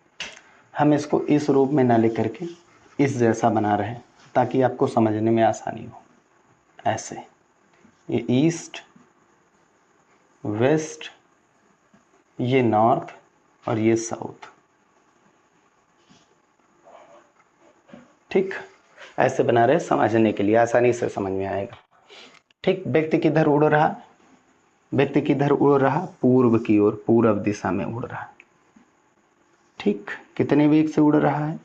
हम इसको इस रूप में ना लेकर के इस जैसा बना रहे हैं ताकि आपको समझने में आसानी हो। ऐसे, ये ईस्ट, वेस्ट, ये नॉर्थ और ये साउथ, ठीक। ऐसे बना रहे समझने के लिए, आसानी से समझ में आएगा, ठीक। व्यक्ति किधर उड़ रहा, व्यक्ति किधर उड़ रहा, पूर्व की ओर, पूर्व दिशा में उड़ रहा, ठीक। कितने वेग से उड़ रहा है,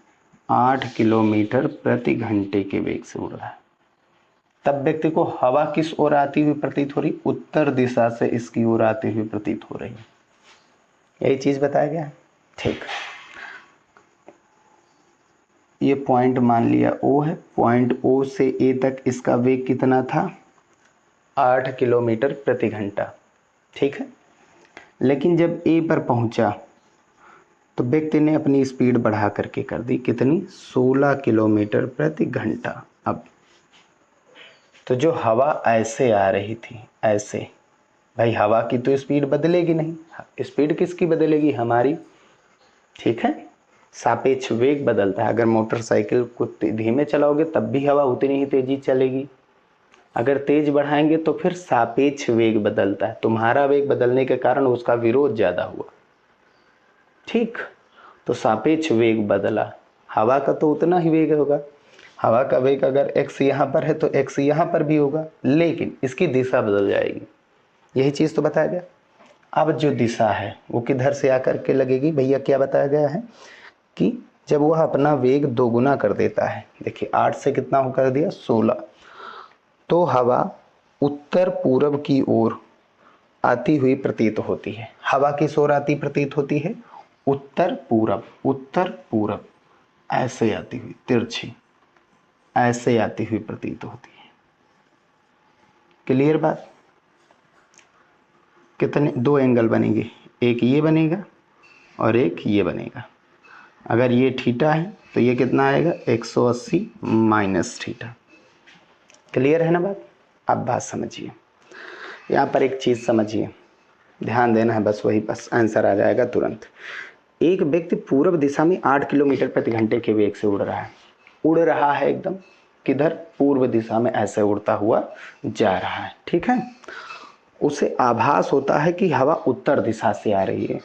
8 किलोमीटर प्रति घंटे के वेग से उड़ रहा है। तब व्यक्ति को हवा किस ओर आती हुई प्रतीत हो रही, उत्तर दिशा से इसकी ओर आती हुई प्रतीत हो रही है। यही चीज बताया गया है, ठीक। ये पॉइंट मान लिया O है, पॉइंट O से A तक इसका वेग कितना था, 8 किलोमीटर प्रति घंटा, ठीक है। लेकिन जब A पर पहुंचा तो व्यक्ति ने अपनी स्पीड बढ़ा करके कर दी कितनी, 16 किलोमीटर प्रति घंटा। अब तो जो हवा ऐसे आ रही थी, ऐसे, भाई हवा की तो स्पीड बदलेगी नहीं, स्पीड किसकी बदलेगी, हमारी, ठीक है। सापेक्ष वेग बदलता है। अगर मोटरसाइकिल को धीमे चलाओगे तब भी हवा उतनी ही तेजी चलेगी, अगर तेज बढ़ाएंगे तो फिर सापेक्ष वेग बदलता है। तुम्हारा वेग बदलने के कारण उसका विरोध ज्यादा हुआ, ठीक। तो सापेक्ष वेग बदला, हवा का तो उतना ही वेग होगा। हवा का वेग अगर x यहाँ पर है तो x यहाँ पर भी होगा, लेकिन इसकी दिशा बदल जाएगी। यही चीज तो बताया गया। अब जो दिशा है वो किधर से आकर के लगेगी, भैया क्या बताया गया है कि जब वह अपना वेग दोगुना कर देता है, देखिए 8 से कितना हो कर दिया, 16, तो हवा उत्तर पूर्व की ओर आती हुई प्रतीत होती है। हवा किस ओर आती प्रतीत होती है, उत्तर पूरब, उत्तर पूरब, ऐसे आती हुई तिरछी, ऐसे आती हुई प्रतीत होती है, क्लियर बात? कितने दो एंगल बनेंगे, एक ये बनेगा और एक ये बनेगा। अगर ये थीटा है तो ये कितना आएगा 180 माइनस थीटा। क्लियर है ना बात? अब बात समझिए, यहाँ पर एक चीज़ समझिए, ध्यान देना है बस, वही बस आंसर आ जाएगा तुरंत। एक व्यक्ति पूर्व दिशा में 8 किलोमीटर प्रति घंटे के वेग से उड़ रहा है एकदम, किधर? पूर्व दिशा में ऐसे उड़ता हुआ जा रहा है, ठीक है। उसे आभास होता है कि हवा उत्तर दिशा से आ रही है,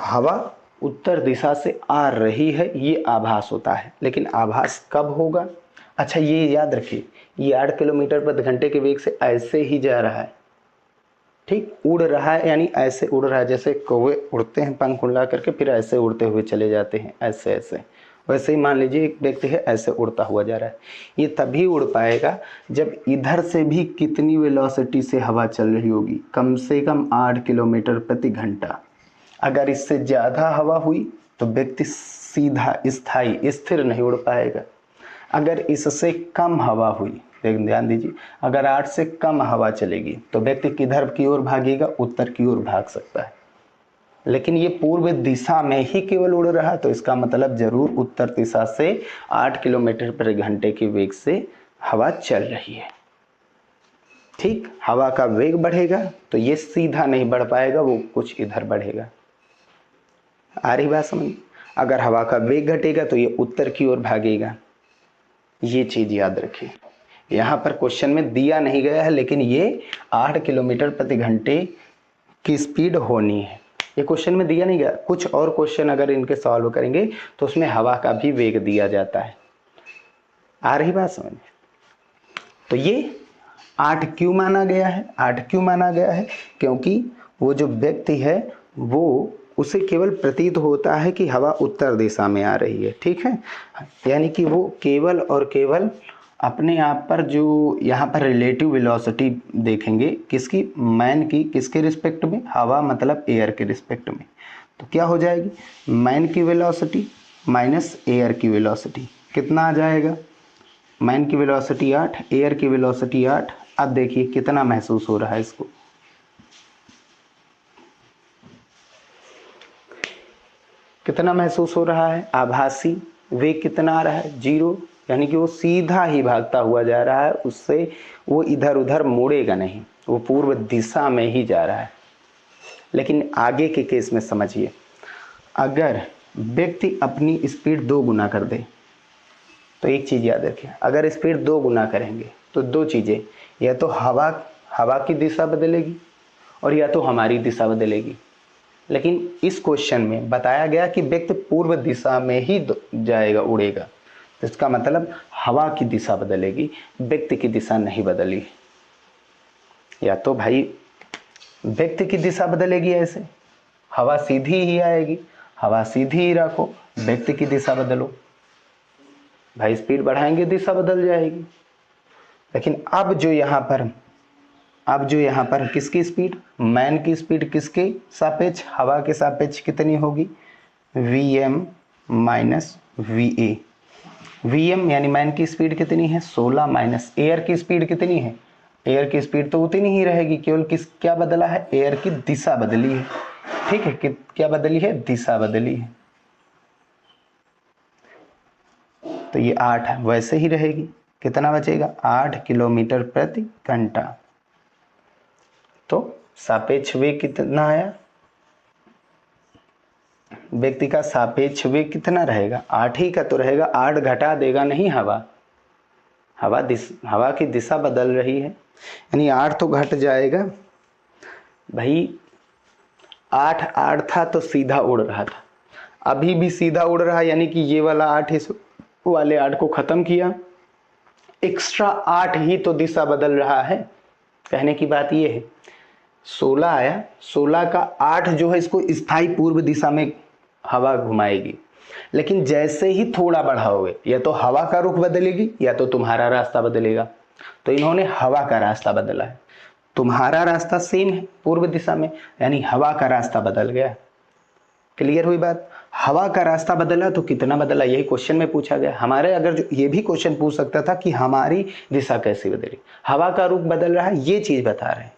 हवा उत्तर दिशा से आ रही है, ये आभास होता है। लेकिन आभास कब होगा? अच्छा ये याद रखिए, ये 8 किलोमीटर प्रति घंटे के वेग से ऐसे ही जा रहा है, ठीक, उड़ रहा है, यानी ऐसे उड़ रहा है, जैसे कौवे उड़ते हैं पंख उड़ा करके फिर ऐसे उड़ते हुए चले जाते हैं, ऐसे ऐसे। वैसे ही मान लीजिए एक व्यक्ति है ऐसे उड़ता हुआ जा रहा है, ये तभी उड़ पाएगा जब इधर से भी कितनी वेलोसिटी से हवा चल रही होगी, कम से कम 8 किलोमीटर प्रति घंटा। अगर इससे ज़्यादा हवा हुई तो व्यक्ति सीधा स्थायी स्थिर नहीं उड़ पाएगा। अगर इससे कम हवा हुई, ध्यान दीजिए, अगर 8 से कम हवा चलेगी तो व्यक्ति किधर की ओर भागेगा? उत्तर की ओर भाग सकता है। लेकिन ये पूर्व दिशा में ही केवल उड़ रहा है, तो इसका मतलब जरूर उत्तर दिशा से 8 किलोमीटर प्रति घंटे के वेग से हवा चल रही है, ठीक। हवा का वेग बढ़ेगा तो ये सीधा नहीं बढ़ पाएगा, वो कुछ इधर बढ़ेगा। आ रही बात समझ? अगर हवा का वेग घटेगा तो ये उत्तर की ओर भागेगा। ये चीज याद रखिए, यहाँ पर क्वेश्चन में दिया नहीं गया है, लेकिन ये 8 किलोमीटर प्रति घंटे की स्पीड होनी है, ये क्वेश्चन में दिया नहीं गया। कुछ और क्वेश्चन अगर इनके सॉल्व करेंगे तो उसमें हवा का भी वेग दिया जाता है। आ रही बात समझ? तो ये 8 क्यों माना गया है? 8 क्यों माना गया है? क्योंकि वो जो व्यक्ति है वो, उसे केवल प्रतीत होता है कि हवा उत्तर दिशा में आ रही है, ठीक है। यानी कि वो केवल और केवल अपने आप पर जो यहाँ पर रिलेटिव वेलोसिटी देखेंगे, किसकी? मैन की। किसके रिस्पेक्ट में? हवा मतलब एयर के रिस्पेक्ट में। तो क्या हो जाएगी? मैन की वेलोसिटी माइनस एयर की वेलोसिटी, कितना आ जाएगा? मैन की वेलोसिटी 8, एयर की वेलोसिटी 8। अब देखिए कितना महसूस हो रहा है इसको, कितना महसूस हो रहा है? आभासी वेग कितना आ रहा है? 0, यानी कि वो सीधा ही भागता हुआ जा रहा है, उससे वो इधर उधर मुड़ेगा नहीं, वो पूर्व दिशा में ही जा रहा है। लेकिन आगे के केस में समझिए, अगर व्यक्ति अपनी स्पीड 2 गुना कर दे, तो एक चीज़ याद रखिए, अगर स्पीड 2 गुना करेंगे तो दो चीज़ें, या तो हवा की दिशा बदलेगी और या तो हमारी दिशा बदलेगी। लेकिन इस क्वेश्चन में बताया गया कि व्यक्ति पूर्व दिशा में ही जाएगा, उड़ेगा, तो इसका मतलब हवा की दिशा बदलेगी, व्यक्ति की दिशा नहीं बदली। या तो भाई व्यक्ति की दिशा बदलेगी, ऐसे हवा सीधी ही आएगी, हवा सीधी ही रखो, व्यक्ति की दिशा बदलो, भाई स्पीड बढ़ाएंगे दिशा बदल जाएगी। लेकिन अब जो यहाँ पर किसकी स्पीड? मैन की स्पीड किसके सापेक्ष? हवा के सापेक्ष कितनी होगी? Vm minus Va। Vm यानी मैन की स्पीड कितनी है? 16 माइनस एयर की स्पीड कितनी है? एयर की स्पीड तो उतनी ही रहेगी, केवल क्या बदला है? एयर की दिशा बदली है, ठीक है। क्या बदली है? दिशा बदली है। तो ये 8 वैसे ही रहेगी, कितना बचेगा? 8 किलोमीटर प्रति घंटा। तो सापेक्ष वेग कितना आया? व्यक्ति का सापेक्ष वेग कितना रहेगा? 8 ही का तो रहेगा, 8 घटा देगा नहीं हवा की दिशा बदल रही है, यानी 8 तो घट जाएगा भाई। 8 था तो सीधा उड़ रहा था, अभी भी सीधा उड़ रहा है, यानी कि ये वाला 8 इस वाले 8 को खत्म किया, एक्स्ट्रा 8 ही तो दिशा बदल रहा है। कहने की बात ये है, 16 आया, 16 का 8 जो है इसको स्थायी पूर्व दिशा में हवा घुमाएगी। लेकिन जैसे ही थोड़ा बढ़ाओगे, या तो हवा का रुख बदलेगी या तो तुम्हारा रास्ता बदलेगा। तो इन्होंने हवा का रास्ता बदला है, तुम्हारा रास्ता सेम है पूर्व दिशा में, यानी हवा का रास्ता बदल गया। क्लियर हुई बात। हवा का रास्ता बदला तो कितना बदला, यही क्वेश्चन में पूछा गया। हमारे अगर जो ये भी क्वेश्चन पूछ सकता था कि हमारी दिशा कैसे बदली, हवा का रुख बदल रहा है ये चीज बता रहे हैं,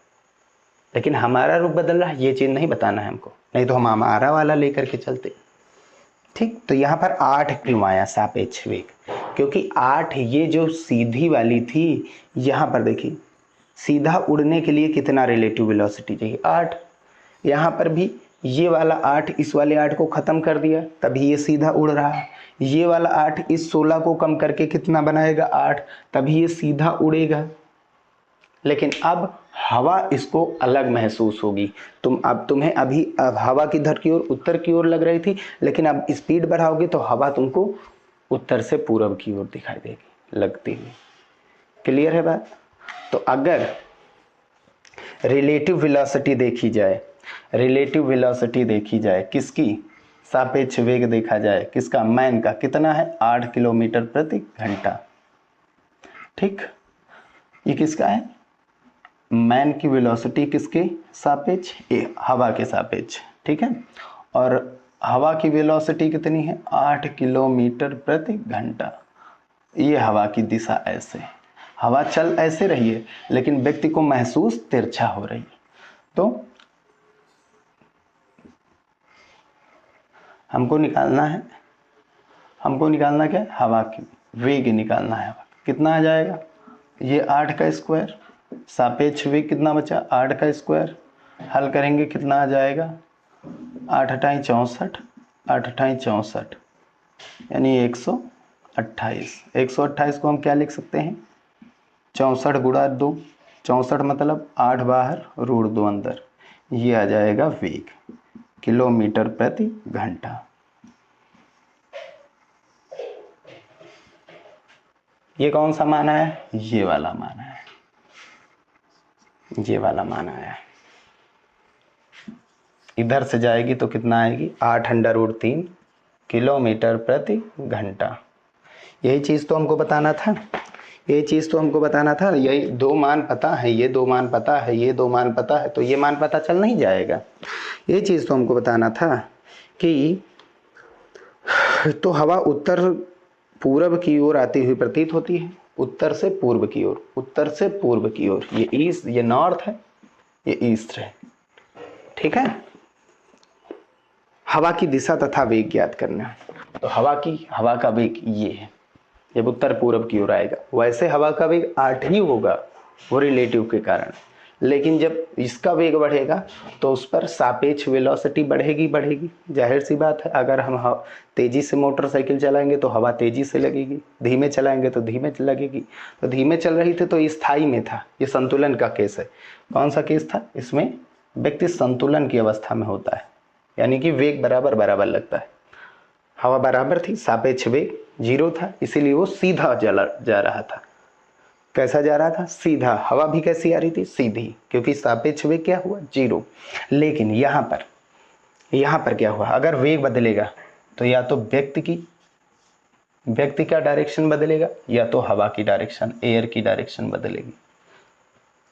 लेकिन हमारा रुख बदल रहा है ये चीज नहीं बताना है हमको, नहीं तो हम हमारा वाला लेकर के चलते। ठीक, तो यहाँ पर 8 क्यों आया सापेक्ष वेग, क्योंकि 8 ये जो सीधी वाली थी, यहाँ पर देखिए सीधा उड़ने के लिए कितना रिलेटिव वेलोसिटी चाहिए 8, यहाँ पर भी ये वाला 8 इस वाले 8 को खत्म कर दिया तभी ये सीधा उड़ रहा है, ये वाला 8 इस 16 को कम करके कितना बनाएगा 8, तभी ये सीधा उड़ेगा। लेकिन अब हवा इसको अलग महसूस होगी। तुम्हें अभी अब हवा किधर की ओर, उत्तर की ओर लग रही थी, लेकिन अब स्पीड बढ़ाओगे तो हवा तुमको उत्तर से पूर्व की ओर दिखाई देगी लगती हुई। क्लियर है बात। तो अगर रिलेटिव वेलोसिटी देखी जाए, रिलेटिव वेलोसिटी देखी जाए किसकी, सापेक्ष वेग देखा जाए किसका, मैन का, कितना है 8 किलोमीटर प्रति घंटा। ठीक, ये किसका है, मैन की वेलोसिटी किसके सापेक्ष, हवा के सापेक्ष। ठीक है, और हवा की वेलोसिटी कितनी है 8 किलोमीटर प्रति घंटा। ये हवा की दिशा ऐसे, हवा चल ऐसे रही है लेकिन व्यक्ति को महसूस तिरछा हो रही है। तो हमको निकालना है, हमको निकालना क्या है, हवा की वेग निकालना है। हवा कितना आ जाएगा, ये 8 का स्क्वायर, सापेक्ष वेग कितना बचा 8 का स्क्वायर, हल करेंगे कितना आ जाएगा 8 अठाई 64, 8 अठाई 64 यानी 128। 128 को हम क्या लिख सकते हैं 64 गुणा 2, 64 मतलब 8 बाहर रूट 2 अंदर, ये आ जाएगा वेग किलोमीटर प्रति घंटा। ये कौन सा मान है, ये वाला मान है, ये वाला मान आया। इधर से जाएगी तो कितना आएगी 8√3 किलोमीटर प्रति घंटा। यही चीज़ तो हमको बताना था, यही चीज़ तो हमको बताना था। यही दो मान पता है, ये दो मान पता है, ये दो मान पता है, तो ये मान पता चल नहीं जाएगा। ये चीज़ तो हमको बताना था कि तो हवा उत्तर पूर्व की ओर आती हुई प्रतीत होती है, उत्तर से पूर्व की ओर, उत्तर से पूर्व की ओर। ये ईस्ट, ये नॉर्थ है, ये ईस्ट है। ठीक है, हवा की दिशा तथा वेग ज्ञात करना है। तो हवा का वेग ये है, जब उत्तर पूर्व की ओर आएगा। वैसे हवा का वेग 8 ही होगा वो रिलेटिव के कारण, लेकिन जब इसका वेग बढ़ेगा तो उस पर सापेक्ष वेलोसिटी बढ़ेगी। जाहिर सी बात है, अगर हम तेजी से मोटरसाइकिल चलाएंगे तो हवा तेजी से लगेगी, धीमे चलाएंगे तो धीमे लगेगी। तो धीमे चल रही थी तो स्थायी में था, ये संतुलन का केस है। कौन सा केस था, इसमें व्यक्ति संतुलन की अवस्था में होता है, यानी कि वेग बराबर लगता है। हवा बराबर थी, सापेक्ष वेग 0 था, इसीलिए वो सीधा जा रहा था। कैसा जा रहा था, सीधा। हवा भी कैसी आ रही थी, सीधी, क्योंकि सापेक्ष वेग क्या हुआ 0। लेकिन यहाँ पर क्या हुआ, अगर वेग बदलेगा तो या तो व्यक्ति का डायरेक्शन बदलेगा या तो हवा की डायरेक्शन, एयर की डायरेक्शन बदलेगी।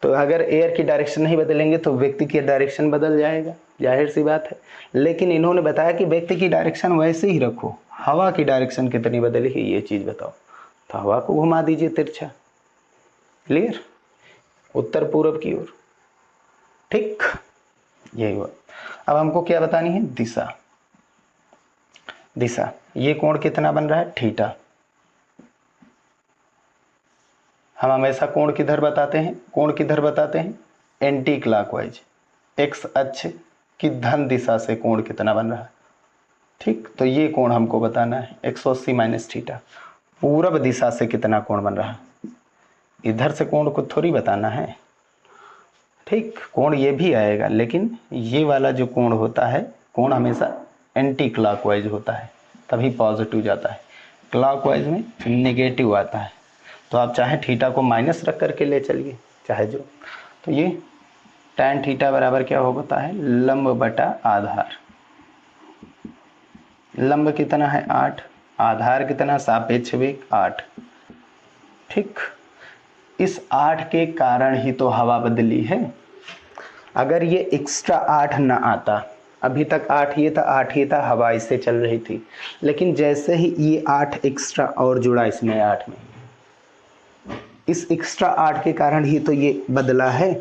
तो अगर एयर की डायरेक्शन नहीं बदलेंगे तो व्यक्ति की डायरेक्शन बदल जाएगा, जाहिर सी बात है। लेकिन इन्होंने बताया कि व्यक्ति की डायरेक्शन वैसे ही रखो, हवा की डायरेक्शन कितनी बदलेगी ये चीज़ बताओ। तो हवा को घुमा दीजिए तिरछा। क्लियर, उत्तर पूर्व की ओर। ठीक, यही हुआ। अब हमको क्या बतानी है, दिशा। ये कोण कितना बन रहा है, थीटा। हम हमेशा कोण किधर बताते हैं, एंटी क्लॉकवाइज, एक्स अक्ष की धन दिशा से कोण कितना बन रहा है। ठीक, तो ये कोण हमको बताना है 180 माइनस थीटा। पूर्व दिशा से कितना कोण बन रहा है, इधर से कोण को थोड़ी बताना है। ठीक, कोण ये भी आएगा, लेकिन ये वाला जो कोण होता है, कोण हमेशा एंटी क्लॉकवाइज होता है, तभी पॉजिटिव जाता है। क्लॉकवाइज में नेगेटिव आता है। तो आप चाहे थीटा को माइनस रख करके ले चलिए, चाहे जो। तो ये tan थीटा बराबर क्या होता है, लंब बटा आधार। लंब कितना है 8, आधार कितना, सापेक्ष वेग 8। ठीक, इस 8 के कारण ही तो हवा बदली है। अगर ये एक्स्ट्रा 8 ना आता अभी तक 8 ये था, 8 ये था, हवा इससे चल रही थी। लेकिन जैसे ही ये 8 एक्स्ट्रा और जुड़ा इसमें 8 में, इस एक्स्ट्रा 8 के कारण ही तो ये बदला है।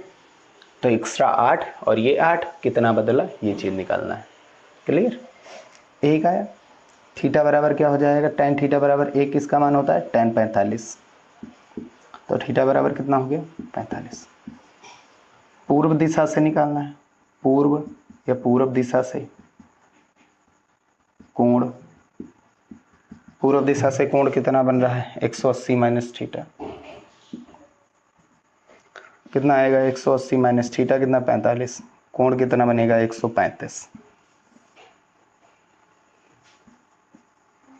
तो एक्स्ट्रा 8 और ये 8 कितना बदला, ये चीज़ निकालना है। क्लियर? एक आया। थीटा बराबर क्या हो जाएगा, tan थीटा बराबर 1 किसका मान होता है, tan 45। तो थीटा बराबर कितना हो गया, 45। पूर्व दिशा से निकालना है, पूर्व या पूर्व दिशा से कोण। पूर्व दिशा से कोण कितना बन रहा है, 180 माइनस थीटा। कितना आएगा, 180 माइनस थीटा कितना, 45। कोण कितना बनेगा, 135।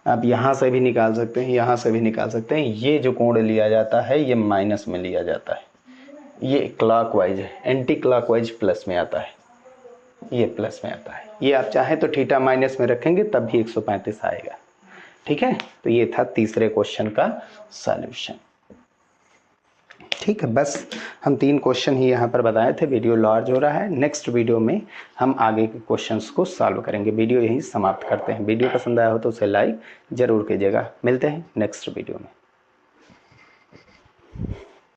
आप यहाँ से भी निकाल सकते हैं, यहाँ से भी निकाल सकते हैं। ये जो कोण लिया जाता है ये माइनस में लिया जाता है, ये क्लॉकवाइज है, एंटी क्लॉकवाइज प्लस में आता है, ये प्लस में आता है। ये आप चाहें तो थीटा माइनस में रखेंगे तब भी 135 आएगा। ठीक है, तो ये था तीसरे क्वेश्चन का सॉल्यूशन। ठीक है, बस हम 3 क्वेश्चन ही यहाँ पर बताए थे। वीडियो लार्ज हो रहा है, नेक्स्ट वीडियो में हम आगे के क्वेश्चंस को सॉल्व करेंगे। वीडियो यहीं समाप्त करते हैं। वीडियो पसंद आया हो तो उसे लाइक जरूर कीजिएगा। मिलते हैं नेक्स्ट वीडियो में।